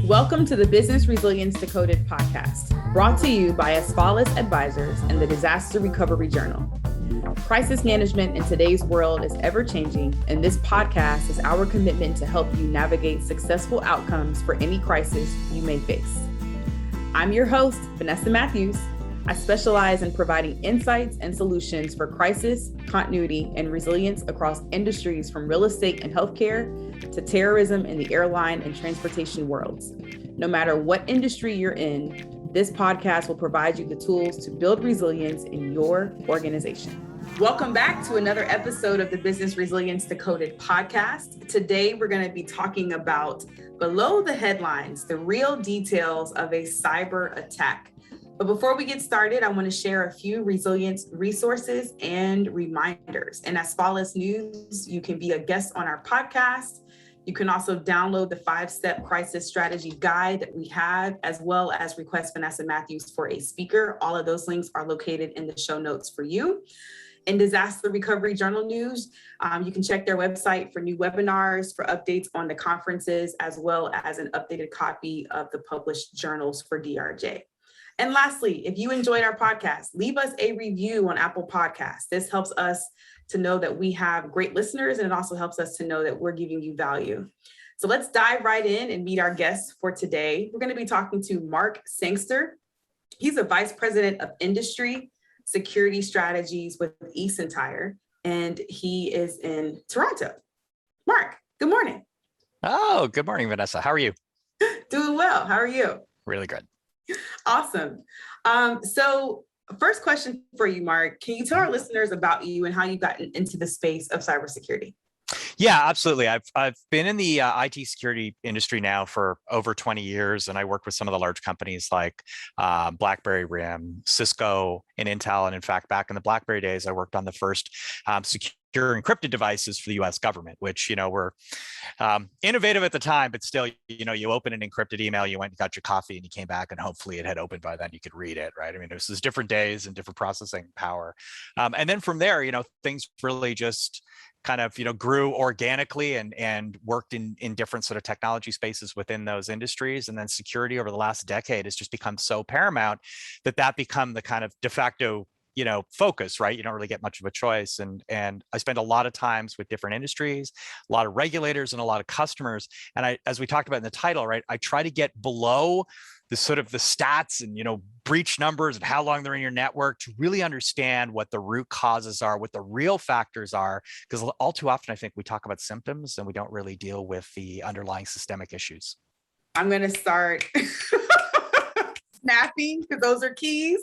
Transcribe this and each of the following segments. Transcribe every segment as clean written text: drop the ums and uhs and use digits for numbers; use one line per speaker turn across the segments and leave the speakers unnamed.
Welcome to the Business Resilience Decoded podcast, brought to you by Asfalis Advisors and the Disaster Recovery Journal. Crisis management in today's world is ever-changing, and this podcast is our commitment to help you navigate successful outcomes for any crisis you may face. I'm your host, Vanessa Matthews. I specialize in providing insights and solutions for crisis, continuity, and resilience across industries from real estate and healthcare to terrorism in the airline and transportation worlds. No matter what industry you're in, this podcast will provide you the tools to build resilience in your organization. Welcome back to another episode of the Business Resilience Decoded podcast. Today, we're going to be talking about below the headlines, the real details of a cyber attack. But before we get started, I want to share a few resilience resources and reminders. And as Asfalis News, you can be a guest on our podcast. You can also download the 5-step crisis strategy guide that we have, as well as request Vanessa Matthews for a speaker. All of those links are located in the show notes for you. In Disaster Recovery Journal News, you can check their website for new webinars, for updates on the conferences, as well as an updated copy of the published journals for DRJ. And lastly, if you enjoyed our podcast, leave us a review on Apple Podcasts. This helps us to know that we have great listeners, and it also helps us to know that we're giving you value. So let's dive right in and meet our guests for today. We're going to be talking to Mark Sangster. He's a Vice President of Industry Security Strategies with eSentire, and he is in Toronto. Mark, good morning.
Oh, good morning, Vanessa. How are you?
Doing well. How are you?
Really good.
Awesome. So first question for you, Mark, can you tell our listeners about you and how you got into the space of cybersecurity?
Yeah, absolutely. I've been in the IT security industry now for over 20 years, and I work with some of the large companies like BlackBerry, RIM, Cisco, and Intel. And in fact, back in the BlackBerry days, I worked on the first secure encrypted devices for the U.S. government, which, were innovative at the time, but still, you open an encrypted email, you went and got your coffee, and you came back, and hopefully it had opened by then. You could read it, right? I mean, this is different days and different processing power. And then from there, things really just kind of, grew organically and worked in different sort of technology spaces within those industries. And then security over the last decade has just become so paramount that become the kind of de facto focus, right? You don't really get much of a choice. And I spend a lot of times with different industries, a lot of regulators and a lot of customers. And as we talked about in the title, right, I try to get below the sort of the stats and, breach numbers and how long they're in your network to really understand what the root causes are, what the real factors are. Because all too often, I think we talk about symptoms and we don't really deal with the underlying systemic issues.
I'm going to start snapping because those are keys.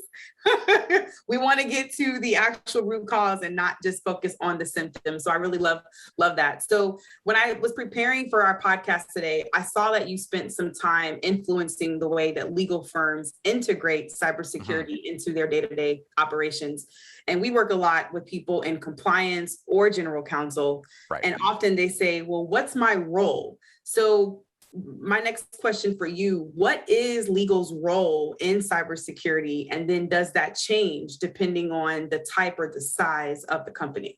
We want to get to the actual root cause and not just focus on the symptoms. So I really love that. So when I was preparing for our podcast today, I saw that you spent some time influencing the way that legal firms integrate cybersecurity into their day-to-day operations. And we work a lot with people in compliance or general counsel. Right. And often they say, well, what's my role? So my next question for you, what is legal's role in cybersecurity? And then does that change depending on the type or the size of the company?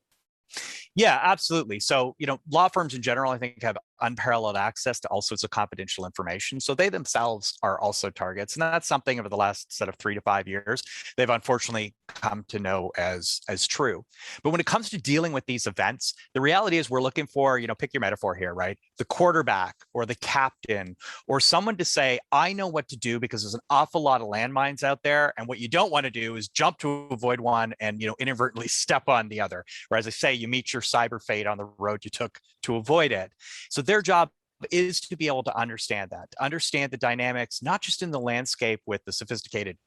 Yeah, absolutely. So, law firms in general, I think, have unparalleled access to all sorts of confidential information. So they themselves are also targets. And that's something over the last set of 3 to 5 years, they've unfortunately come to know as true. But when it comes to dealing with these events, the reality is we're looking for, pick your metaphor here, right? The quarterback or the captain or someone to say, I know what to do because there's an awful lot of landmines out there. And what you don't want to do is jump to avoid one and, inadvertently step on the other. Or as I say, you meet your cyber fate on the road you took to avoid it. So their job is to be able to understand that, to understand the dynamics, not just in the landscape with the sophisticated,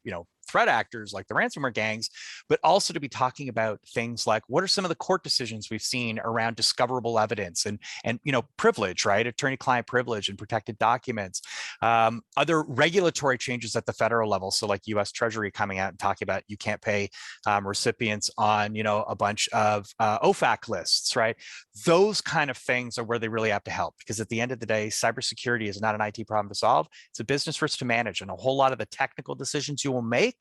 threat actors like the ransomware gangs, but also to be talking about things like what are some of the court decisions we've seen around discoverable evidence and privilege, right? Attorney-client privilege and protected documents. Other regulatory changes at the federal level, so like U.S. Treasury coming out and talking about you can't pay recipients on a bunch of OFAC lists, right? Those kind of things are where they really have to help, because at the end of the day, cybersecurity is not an IT problem to solve. It's a business risk to manage, and a whole lot of the technical decisions you will make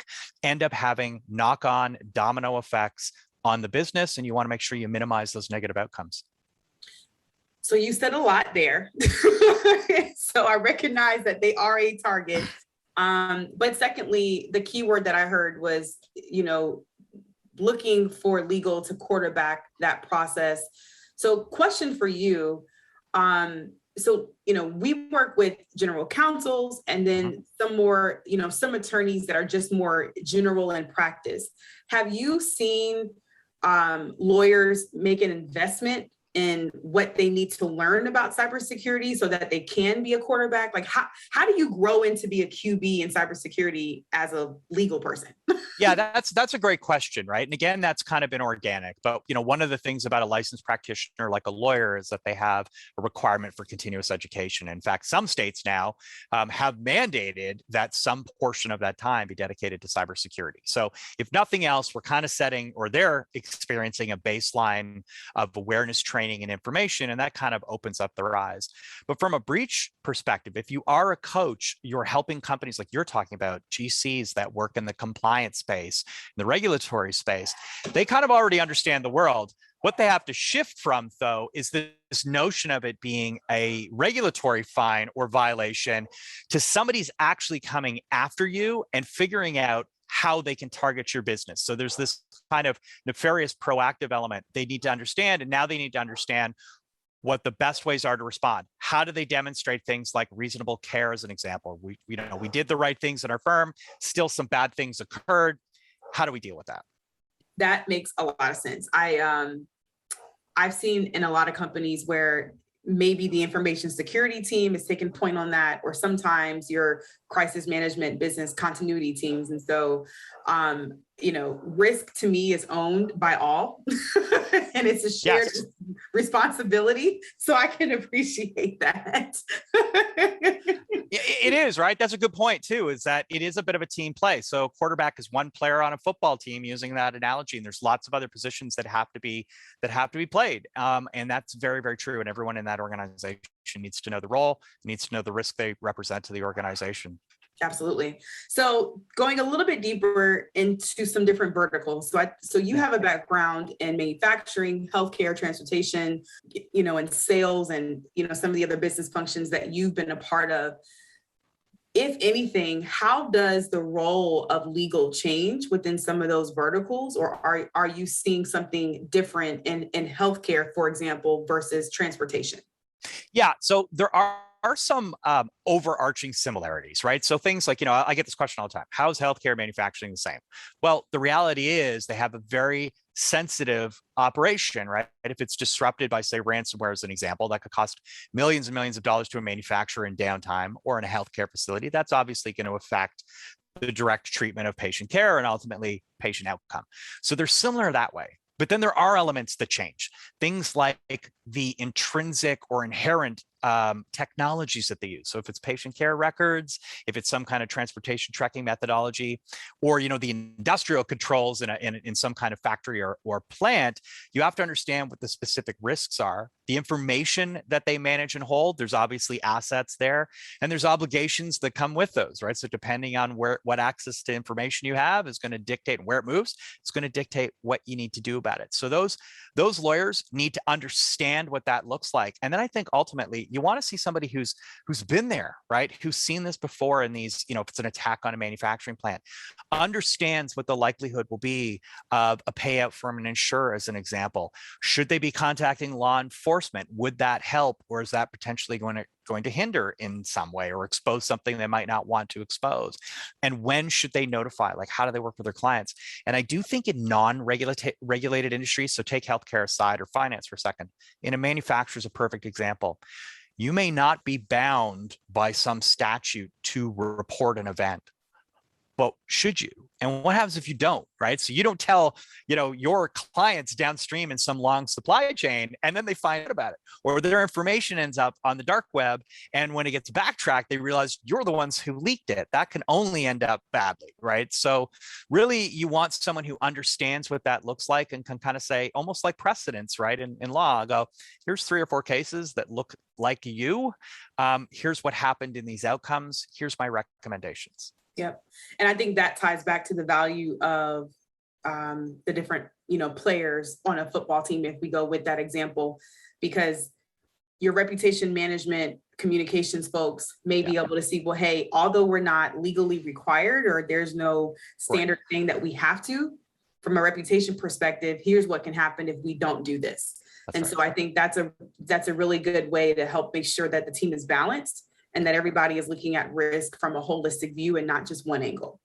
end up having knock-on domino effects on the business, and you want to make sure you minimize those negative outcomes.
So you said a lot there. So I recognize that they are a target. But secondly, the key word that I heard was, looking for legal to quarterback that process. So question for you. We work with general counsels and then some more, some attorneys that are just more general in practice. Have you seen lawyers make an investment in what they need to learn about cybersecurity so that they can be a quarterback? Like how do you grow into be a QB in cybersecurity as a legal person?
Yeah, that's a great question, right? And again, that's kind of been organic. But one of the things about a licensed practitioner like a lawyer is that they have a requirement for continuous education. In fact, some states now have mandated that some portion of that time be dedicated to cybersecurity. So if nothing else, we're kind of setting, or they're experiencing a baseline of awareness training and information, and that kind of opens up their eyes. But from a breach perspective, if you are a coach, you're helping companies like you're talking about, GCs that work in the compliance space, the regulatory space, they kind of already understand the world. What they have to shift from, though, is this notion of it being a regulatory fine or violation to somebody's actually coming after you and figuring out how they can target your business. So there's this kind of nefarious proactive element they need to understand, and now they need to understand what the best ways are to respond. How do they demonstrate things like reasonable care, as an example? We did the right things in our firm, still some bad things occurred. How do we deal with that?
That makes a lot of sense. I've seen in a lot of companies where maybe the information security team is taking point on that, or sometimes your crisis management business continuity teams. And so, risk to me is owned by all and it's a shared responsibility. So I can appreciate that.
It is, right? That's a good point too, is that it is a bit of a team play. So quarterback is one player on a football team, using that analogy. And there's lots of other positions that have to be played. And that's very, very true. And everyone in that organization needs to know the role, needs to know the risk they represent to the organization.
Absolutely. So going a little bit deeper into some different verticals. So you have a background in manufacturing, healthcare, transportation, and sales, and, some of the other business functions that you've been a part of. If anything, how does the role of legal change within some of those verticals? Or are you seeing something different in healthcare, for example, versus transportation?
Yeah, so there are some overarching similarities, right? So things like, I get this question all the time. How is healthcare manufacturing the same? Well, the reality is they have a very sensitive operation, right? If it's disrupted by, say, ransomware, as an example, that could cost millions and millions of dollars to a manufacturer in downtime or in a healthcare facility, that's obviously going to affect the direct treatment of patient care and ultimately patient outcome. So they're similar that way. But then there are elements that change. Things like the intrinsic or inherent technologies that they use. So if it's patient care records, if it's some kind of transportation tracking methodology, or the industrial controls in some kind of factory or plant, you have to understand what the specific risks are, the information that they manage and hold. There's obviously assets there, and there's obligations that come with those, right? So depending on what access to information you have is going to dictate, and where it moves, it's going to dictate what you need to do about it. So those lawyers need to understand what that looks like. And then I think ultimately you want to see somebody who's been there, right? Who's seen this before in these, if it's an attack on a manufacturing plant, understands what the likelihood will be of a payout from an insurer, as an example. Should they be contacting law enforcement? Would that help? Or is that potentially going to hinder in some way or expose something they might not want to expose? And when should they notify? Like, how do they work with their clients? And I do think in non-regulated industries, so take healthcare aside or finance for a second, in a manufacturer is a perfect example. You may not be bound by some statute to report an event, but should you? And what happens if you don't, right? So you don't tell, your clients downstream in some long supply chain, and then they find out about it, or their information ends up on the dark web. And when it gets backtracked, they realize you're the ones who leaked it. That can only end up badly, right? So really, you want someone who understands what that looks like and can kind of say, almost like precedents, right? In law, go, here's 3 or 4 cases that look like you. Here's what happened in these outcomes. Here's my recommendations.
Yep. And I think that ties back to the value of the different, players on a football team, if we go with that example, because your reputation management communications folks may be able to see, well, hey, although we're not legally required or there's no standard thing that we have to, from a reputation perspective, here's what can happen if we don't do this. So I think that's a really good way to help make sure that the team is balanced and that everybody is looking at risk from a holistic view and not just one angle.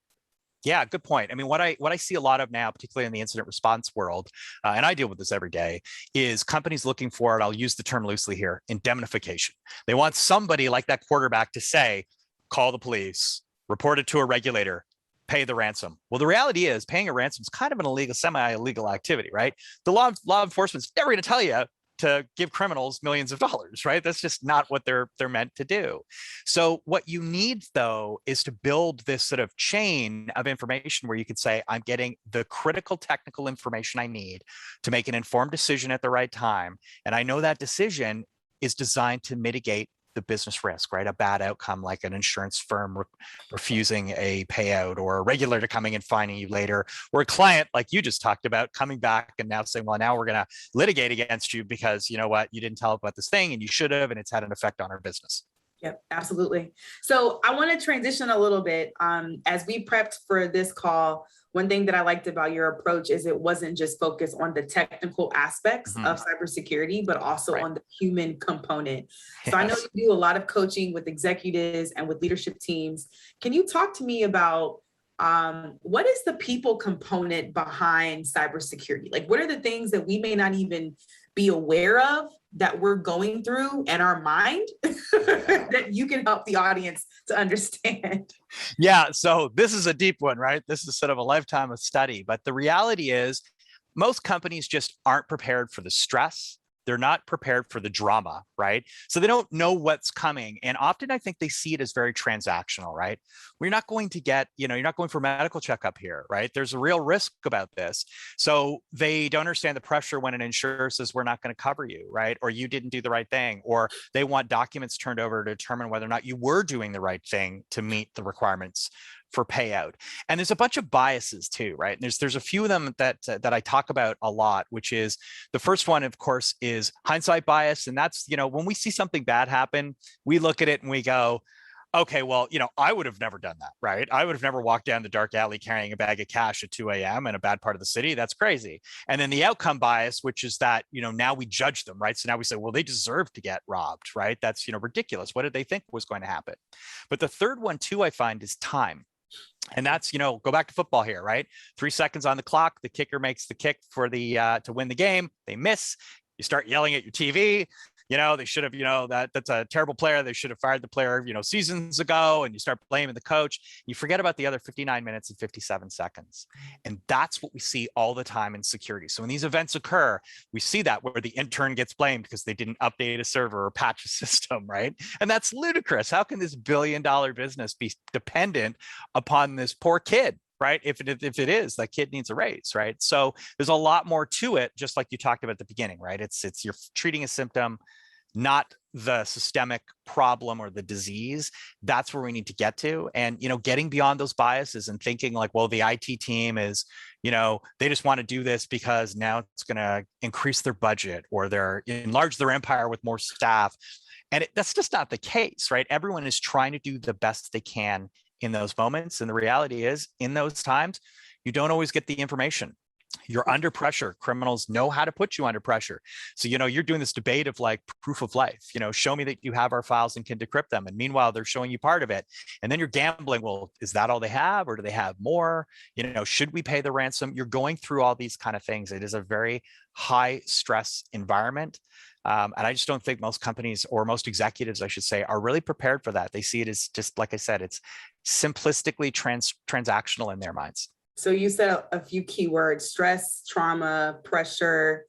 Yeah, good point. I mean, what I see a lot of now, particularly in the incident response world, and I deal with this every day, is companies looking for, and I'll use the term loosely here, indemnification. They want somebody like that quarterback to say, call the police, report it to a regulator, pay the ransom. Well, the reality is paying a ransom is kind of an illegal, semi-illegal activity, right? The law enforcement's never going to tell you to give criminals millions of dollars, right? That's just not what they're meant to do. So what you need, though, is to build this sort of chain of information where you could say, I'm getting the critical technical information I need to make an informed decision at the right time. And I know that decision is designed to mitigate the business risk, right? A bad outcome like an insurance firm refusing a payout, or a regulator coming and finding you later, or a client like you just talked about coming back and now saying, well, now we're going to litigate against you because you know what, you didn't tell about this thing and you should have, and it's had an effect on our business.
Yep, absolutely. So I want to transition a little bit. As we prepped for this call, one thing that I liked about your approach is it wasn't just focused on the technical aspects of cybersecurity, but also on the human component. So I know you do a lot of coaching with executives and with leadership teams. Can you talk to me about what is the people component behind cybersecurity? Like, what are the things that we may not even be aware of that we're going through in our mind that you can help the audience to understand?
Yeah, so this is a deep one, right? This is sort of a lifetime of study, but the reality is most companies just aren't prepared for the stress. They're not prepared for the drama, right? So they don't know what's coming. And often I think they see it as very transactional, right? We're not going to get, you're not going for a medical checkup here, right? There's a real risk about this. So they don't understand the pressure when an insurer says, we're not going to cover you, right? Or you didn't do the right thing, or they want documents turned over to determine whether or not you were doing the right thing to meet the requirements for payout. And there's a bunch of biases too, right? And there's a few of them that I talk about a lot, which is the first one, of course, is hindsight bias. And that's, when we see something bad happen, we look at it and we go, okay, well, I would have never done that, right? I would have never walked down the dark alley carrying a bag of cash at 2 a.m. in a bad part of the city. That's crazy. And then the outcome bias, which is that, now we judge them, right? So now we say, well, they deserve to get robbed, right? That's, ridiculous. What did they think was going to happen? But the third one too, I find, is time. And that's, go back to football here, right? 3 seconds on the clock, the kicker makes the kick for the to win the game. They miss. You start yelling at your TV. They should have, that's a terrible player. They should have fired the player, seasons ago. And you start blaming the coach. You forget about the other 59 minutes and 57 seconds. And that's what we see all the time in security. So when these events occur, we see that where the intern gets blamed because they didn't update a server or patch a system, right? And that's ludicrous. How can this billion-dollar business be dependent upon this poor kid? Right? If it is, that kid needs a raise, right? So there's a lot more to it, just like you talked about at the beginning, right? It's you're treating a symptom, not the systemic problem or the disease. That's where we need to get to. And, getting beyond those biases and thinking like, well, the IT team is, they just want to do this because now it's going to increase their budget or they're enlarge their empire with more staff. And that's just not the case, right? Everyone is trying to do the best they can in those moments. And the reality is, in those times, you don't always get the information. You're under pressure. Criminals know how to put you under pressure. So, you're doing this debate of like proof of life, show me that you have our files and can decrypt them. And meanwhile, they're showing you part of it. And then you're gambling. Well, is that all they have? Or do they have more? Should we pay the ransom? You're going through all these kind of things. It is a very high stress environment. And I just don't think most companies, or most executives, I should say, are really prepared for that. They see it as just, like I said, it's simplistically transactional in their minds.
So you said a few key words: stress, trauma, pressure,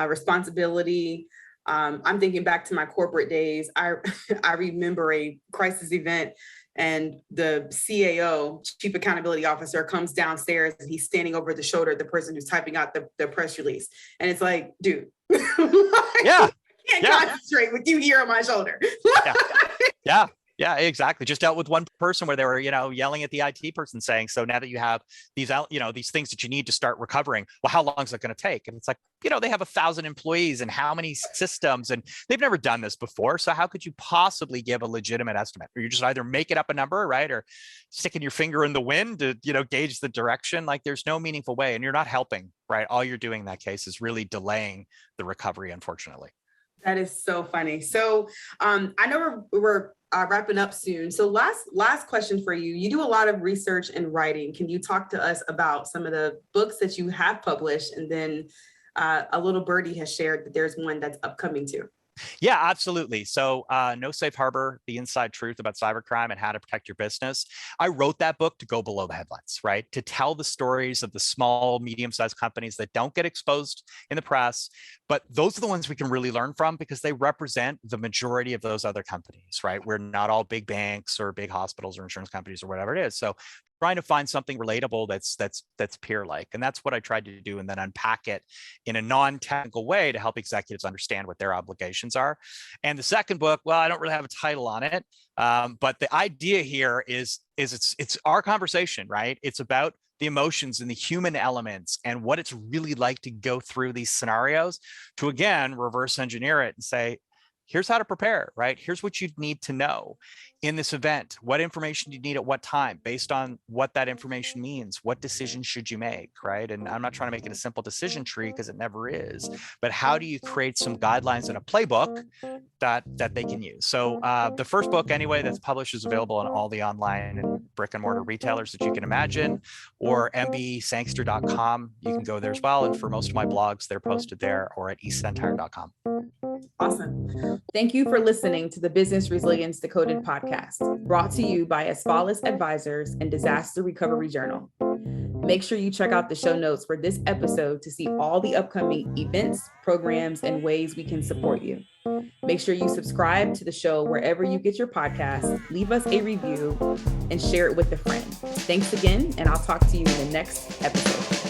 responsibility. I'm thinking back to my corporate days. I remember a crisis event and the CAO, Chief Accountability Officer, comes downstairs and he's standing over the shoulder of the person who's typing out the press release. And it's like, dude,
yeah.
I can't concentrate with you here on my shoulder.
Yeah. Yeah, exactly. Just dealt with one person where they were, yelling at the IT person saying, so now that you have these, these things that you need to start recovering, well, how long is it going to take? And it's like, they have 1,000 employees and how many systems, and they've never done this before. So how could you possibly give a legitimate estimate? Or you're just either making up a number, right? Or sticking your finger in the wind to, gauge the direction. Like there's no meaningful way, and you're not helping, right? All you're doing in that case is really delaying the recovery, unfortunately.
That is so funny. So I know we're wrapping up soon. So last question for you. You do a lot of research and writing. Can you talk to us about some of the books that you have published? And then a little birdie has shared that there's one that's upcoming too.
Yeah, absolutely. So No Safe Harbor, The Inside Truth About Cybercrime and How to Protect Your Business. I wrote that book to go below the headlines, right? To tell the stories of the small, medium-sized companies that don't get exposed in the press, but those are the ones we can really learn from because they represent the majority of those other companies, right? We're not all big banks or big hospitals or insurance companies or whatever it is. So trying to find something relatable that's peer-like. And that's what I tried to do, and then unpack it in a non-technical way to help executives understand what their obligations are. And the second book, well, I don't really have a title on it, but the idea here is it's our conversation, right? It's about the emotions and the human elements and what it's really like to go through these scenarios to, again, reverse engineer it and say, here's how to prepare, right? Here's what you need to know in this event. What information do you need at what time based on what that information means? What decisions should you make, right? And I'm not trying to make it a simple decision tree because it never is, but how do you create some guidelines in a playbook that they can use? So the first book anyway that's published is available on all the online and brick and mortar retailers that you can imagine, or mbsangster.com. You can go there as well. And for most of my blogs, they're posted there, or at eSentire.com.
Awesome. Thank you for listening to the Business Resilience Decoded podcast, brought to you by Asfalis Advisors and Disaster Recovery Journal. Make sure you check out the show notes for this episode to see all the upcoming events, programs, and ways we can support you. Make sure you subscribe to the show wherever you get your podcasts, leave us a review, and share it with a friend. Thanks again, and I'll talk to you in the next episode.